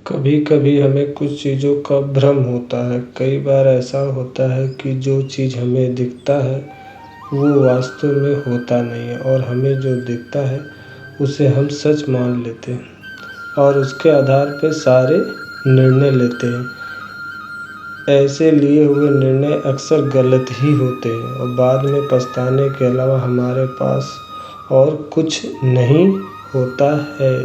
कभी कभी हमें कुछ चीज़ों का भ्रम होता है। कई बार ऐसा होता है कि जो चीज़ हमें दिखता है वो वास्तव में होता नहीं है, और हमें जो दिखता है उसे हम सच मान लेते हैं और उसके आधार पर सारे निर्णय लेते हैं। ऐसे लिए हुए निर्णय अक्सर गलत ही होते हैं और बाद में पछताने के अलावा हमारे पास और कुछ नहीं होता है।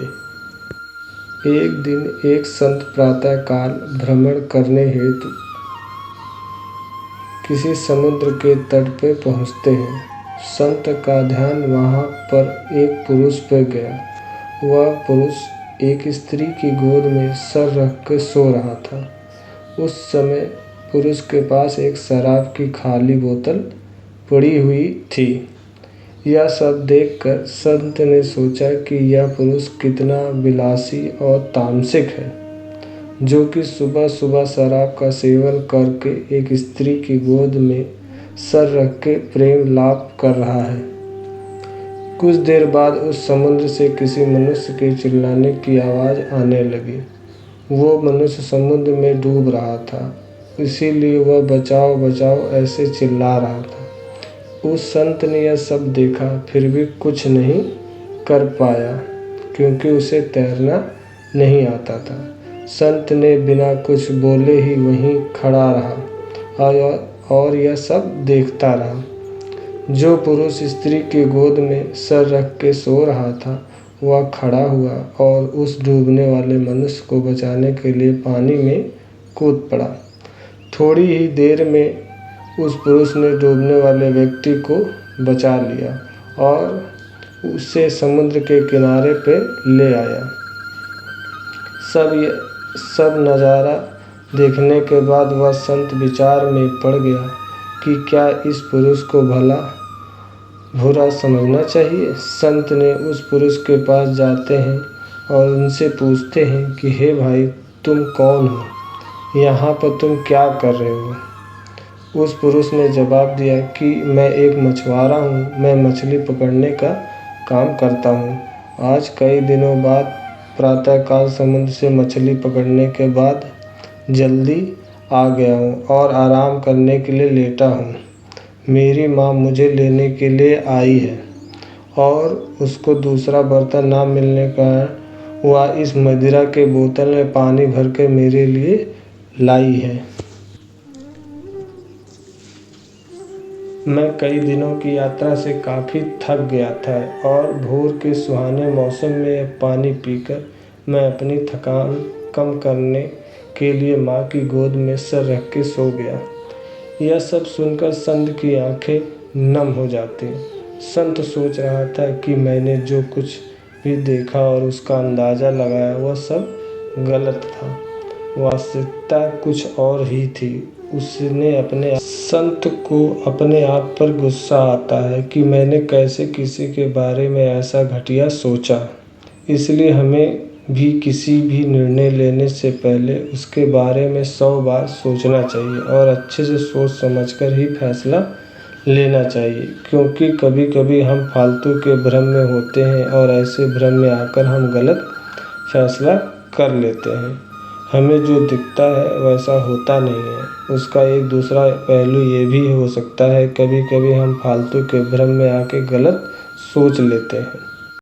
एक दिन एक संत प्रातःकाल भ्रमण करने हेतु किसी समुद्र के तट पर पहुँचते हैं। संत का ध्यान वहाँ पर एक पुरुष पर गया। वह पुरुष एक स्त्री की गोद में सर रख कर सो रहा था। उस समय पुरुष के पास एक शराब की खाली बोतल पड़ी हुई थी। यह सब देखकर संत ने सोचा कि यह पुरुष कितना विलासी और तामसिक है, जो कि सुबह सुबह शराब का सेवन करके एक स्त्री की गोद में सर रख के प्रेम लाप कर रहा है। कुछ देर बाद उस समुद्र से किसी मनुष्य के चिल्लाने की आवाज़ आने लगी। वो मनुष्य समुद्र में डूब रहा था, इसीलिए वह बचाओ बचाओ ऐसे चिल्ला रहा था। उस संत ने यह सब देखा, फिर भी कुछ नहीं कर पाया क्योंकि उसे तैरना नहीं आता था। संत ने बिना कुछ बोले ही वहीं खड़ा रहा और यह सब देखता रहा। जो पुरुष स्त्री की गोद में सर रख के सो रहा था वह खड़ा हुआ और उस डूबने वाले मनुष्य को बचाने के लिए पानी में कूद पड़ा। थोड़ी ही देर में उस पुरुष ने डूबने वाले व्यक्ति को बचा लिया और उसे समुद्र के किनारे पे ले आया। सब नज़ारा देखने के बाद वह संत विचार में पड़ गया कि क्या इस पुरुष को भला बुरा समझना चाहिए। संत ने उस पुरुष के पास जाते हैं और उनसे पूछते हैं कि हे भाई, तुम कौन हो, यहाँ पर तुम क्या कर रहे हो। उस पुरुष ने जवाब दिया कि मैं एक मछुआरा हूँ, मैं मछली पकड़ने का काम करता हूँ। आज कई दिनों बाद प्रातःकाल समुद्र से मछली पकड़ने के बाद जल्दी आ गया हूँ और आराम करने के लिए लेटा हूँ। मेरी माँ मुझे लेने के लिए आई है और उसको दूसरा बर्तन ना मिलने का वह इस मदिरा के बोतल में पानी भर के मेरे लिए लाई है। मैं कई दिनों की यात्रा से काफ़ी थक गया था और भोर के सुहाने मौसम में पानी पीकर मैं अपनी थकान कम करने के लिए माँ की गोद में सर रख के सो गया। यह सब सुनकर संत की आंखें नम हो जाती। संत सोच रहा था कि मैंने जो कुछ भी देखा और उसका अंदाज़ा लगाया वह सब गलत था। वास्तविकता कुछ और ही थी। संत को अपने आप पर गुस्सा आता है कि मैंने कैसे किसी के बारे में ऐसा घटिया सोचा। इसलिए हमें भी किसी भी निर्णय लेने से पहले उसके बारे में 100 बार सोचना चाहिए और अच्छे से सोच समझकर ही फैसला लेना चाहिए, क्योंकि कभी कभी हम फालतू के भ्रम में होते हैं और ऐसे भ्रम में आकर हम गलत फैसला कर लेते हैं। हमें जो दिखता है वैसा होता नहीं है। उसका एक दूसरा पहलू ये भी हो सकता है, कभी कभी हम फालतू के भ्रम में आके गलत सोच लेते हैं।